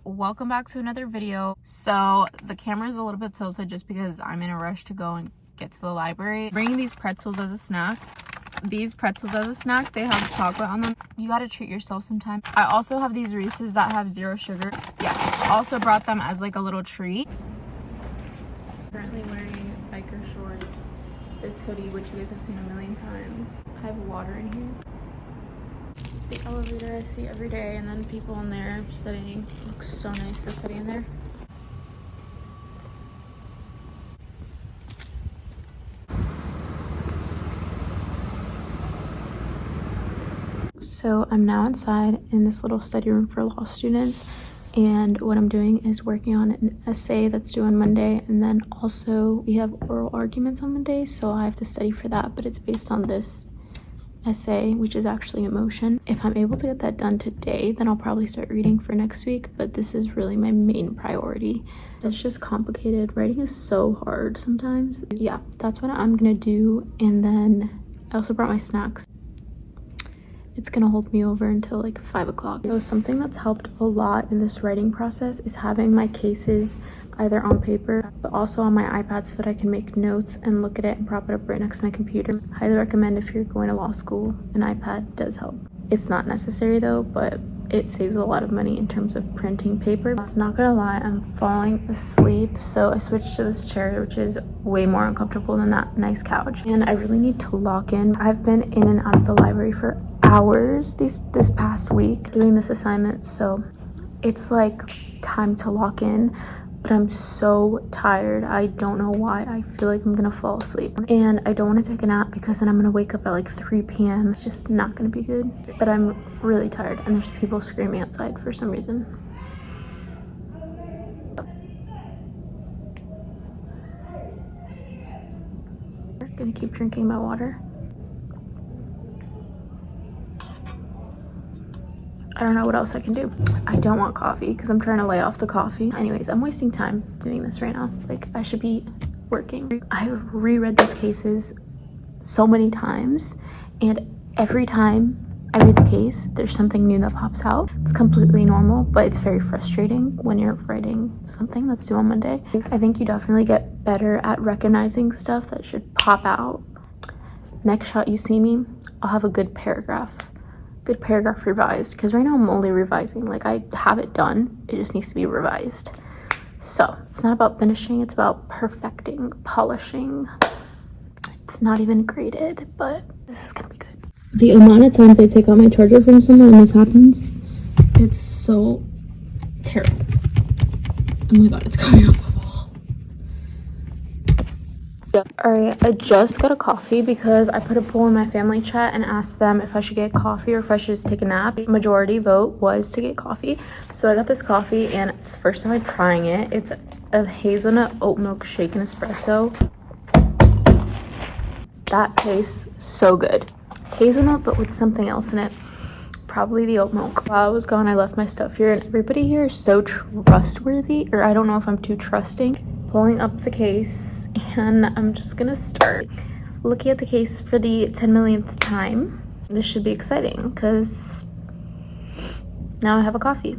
welcome back to another video. So the camera is a little bit tilted just because I'm in a rush to go and get to the library. Bringing these pretzels as a snack. These pretzels as a snack, they have chocolate on them. You gotta treat yourself sometime. I also have these Reese's that have 0 sugar. Yeah, also brought them as like a little treat. Currently wearing biker shorts, this hoodie, which you guys have seen a million times. I have water in here. The elevator I see every day, and then people in there studying. Looks so nice to study in there. So I'm now inside in this little study room for law students, and what I'm doing is working on an essay that's due on Monday, and then also we have oral arguments on Monday, so I have to study for that, but it's based on this essay, which is actually a motion. If I'm able to get that done today, then I'll probably start reading for next week, but this is really my main priority. It's just complicated. Writing is so hard sometimes. Yeah, that's what I'm gonna do, and then I also brought my snacks. It's gonna hold me over until like 5 o'clock. So something that's helped a lot in this writing process is having my cases either on paper but also on my iPad so that I can make notes and look at it and prop it up right next to my computer. Highly recommend if you're going to law school, an iPad does help. It's not necessary though, but it saves a lot of money in terms of printing paper. It's not gonna lie, I'm falling asleep, so I switched to this chair, which is way more uncomfortable than that nice couch, and I really need to lock in. I've been in and out of the library for hours this past week doing this assignment, so it's like time to lock in, but I'm so tired. I don't know why. I feel like I'm gonna fall asleep, and I don't want to take a nap because then I'm gonna wake up at like 3 p.m. It's just not gonna be good, but I'm really tired, and there's people screaming outside for some reason. I'm gonna keep drinking my water. I don't know what else I can do. I don't want coffee because I'm trying to lay off the coffee. Anyways, I'm wasting time doing this right now. Like, I should be working. I've reread these cases so many times, and every time I read the case, there's something new that pops out. It's completely normal, but it's very frustrating when you're writing something that's due on Monday. I think you definitely get better at recognizing stuff that should pop out. Next shot you see me, I'll have a good paragraph revised, because right now I'm only revising. Like, I have it done, it just needs to be revised. So it's not about finishing, it's about perfecting, polishing. It's not even graded, but this is gonna be good. The amount of times I take out my charger from somewhere and this happens, it's so terrible. Oh my god, it's coming off the wall. Alright, I just got a coffee because I put a poll in my family chat and asked them if I should get coffee or if I should just take a nap. The majority vote was to get coffee, so I got this coffee, and it's the first time I'm trying it. It's a hazelnut oat milk shaken espresso. That tastes so good. Hazelnut, but with something else in it. Probably the oat milk. While I was gone, I left my stuff here, and everybody here is so trustworthy, or I don't know if I'm too trusting. Pulling up the case, and I'm just gonna start looking at the case for the 10 millionth time. This should be exciting because now I have a coffee.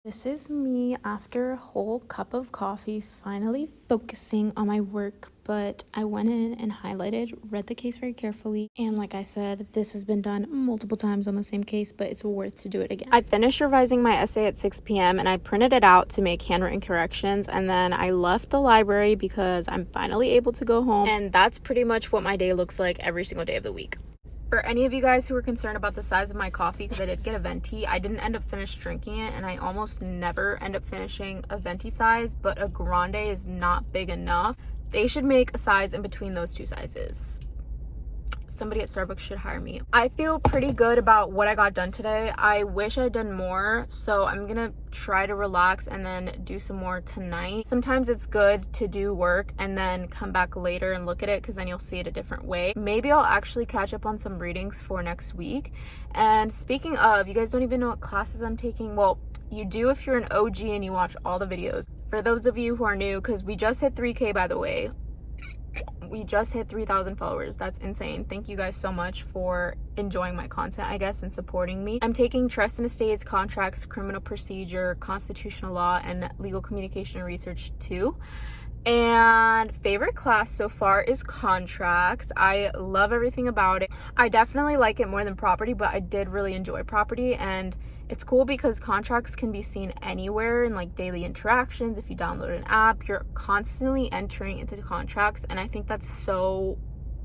This is me after a whole cup of coffee, finally focusing on my work, but I went in and highlighted, read the case very carefully, and like I said, this has been done multiple times on the same case, but it's worth to do it again. I finished revising my essay at 6 p.m. and I printed it out to make handwritten corrections, and then I left the library because I'm finally able to go home, and that's pretty much what my day looks like every single day of the week. For any of you guys who were concerned about the size of my coffee, because I did get a venti, I didn't end up finished drinking it, and I almost never end up finishing a venti size, but a grande is not big enough. They should make a size in between those two sizes. Somebody at Starbucks should hire me. I feel pretty good about what I got done today. I wish I'd done more, so I'm gonna try to relax and then do some more tonight. Sometimes it's good to do work and then come back later and look at it, because then you'll see it a different way. Maybe I'll actually catch up on some readings for next week. And speaking of, you guys don't even know what classes I'm taking. Well, you do if you're an OG and you watch all the videos. For those of you who are new, because we just hit 3K, by the way. We just hit 3,000 followers. That's insane. Thank you guys so much for enjoying my content, I guess, and supporting me. I'm taking trust in estates, contracts, criminal procedure, constitutional law, and legal communication and research too. And favorite class so far is contracts. I love everything about it. I definitely like it more than property, but I did really enjoy property, and it's cool because contracts can be seen anywhere in like daily interactions. If you download an app, you're constantly entering into contracts, and I think that's so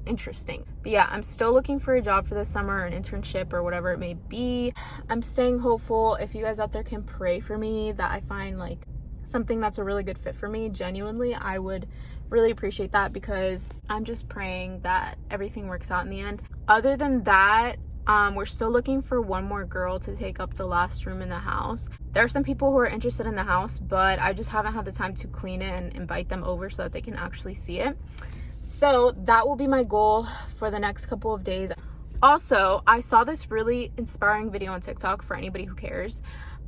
interesting. But yeah, I'm still looking for a job for this summer, an internship or whatever it may be. I'm staying hopeful. If you guys out there can pray for me that I find like something that's a really good fit for me, genuinely, I would really appreciate that, because I'm just praying that everything works out in the end. Other than that, we're still looking for one more girl to take up the last room in the house. There are some people who are interested in the house, but I just haven't had the time to clean it and invite them over so that they can actually see it. So that will be my goal for the next couple of days. Also, I saw this really inspiring video on TikTok for anybody who cares.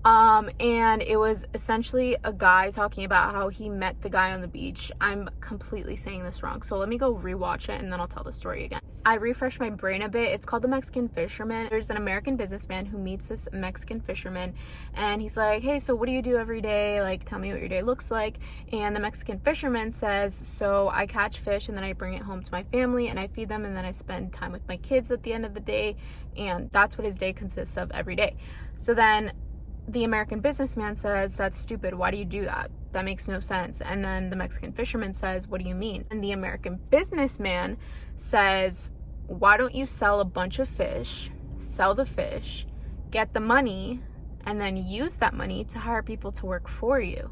And it was essentially a guy talking about how he met the guy on the beach. I'm completely saying this wrong, so let me go rewatch it and then I'll tell the story again. I refreshed my brain a bit. It's called The Mexican Fisherman. There's an American businessman who meets this Mexican fisherman, and he's like, hey, so what do you do every day? Like, tell me what your day looks like. And the Mexican fisherman says, so I catch fish and then I bring it home to my family and I feed them, and then I spend time with my kids at the end of the day. And that's what his day consists of every day. So then the American businessman says, that's stupid. Why do you do that? That makes no sense. And then the Mexican fisherman says, what do you mean? And the American businessman says, why don't you sell a bunch of fish, sell the fish, get the money, and then use that money to hire people to work for you?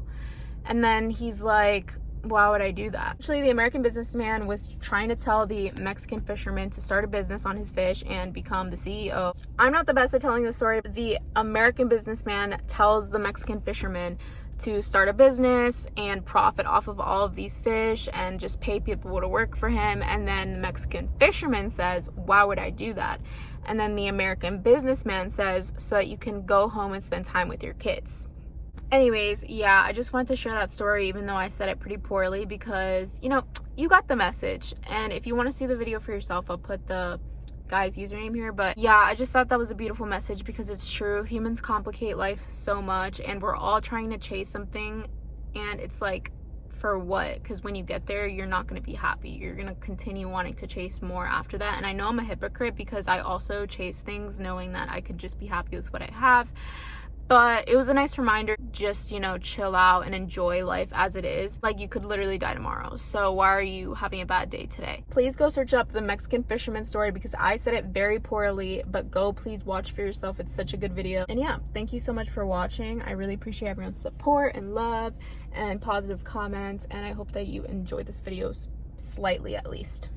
And then he's like, why would I do that? Actually, the American businessman was trying to tell the Mexican fisherman to start a business on his fish and become the CEO. I'm not the best at telling the story. The American businessman tells the Mexican fisherman to start a business and profit off of all of these fish and just pay people to work for him. And then the Mexican fisherman says, why would I do that? And then the American businessman says, so that you can go home and spend time with your kids. Anyways, yeah, I just wanted to share that story, even though I said it pretty poorly, because, you know, you got the message. And if you want to see the video for yourself, I'll put the guy's username here. But yeah, I just thought that was a beautiful message, because it's true. Humans complicate life so much, and we're all trying to chase something, and it's like, for what? Because when you get there, you're not going to be happy. You're going to continue wanting to chase more after that. And I know I'm a hypocrite, because I also chase things knowing that I could just be happy with what I have. But it was a nice reminder, just, you know, chill out and enjoy life as it is. Like, you could literally die tomorrow. So why are you having a bad day today? Please go search up the Mexican fisherman story, because I said it very poorly, but go please watch for yourself. It's such a good video. And yeah, thank you so much for watching. I really appreciate everyone's support and love and positive comments. And I hope that you enjoyed this video slightly, at least.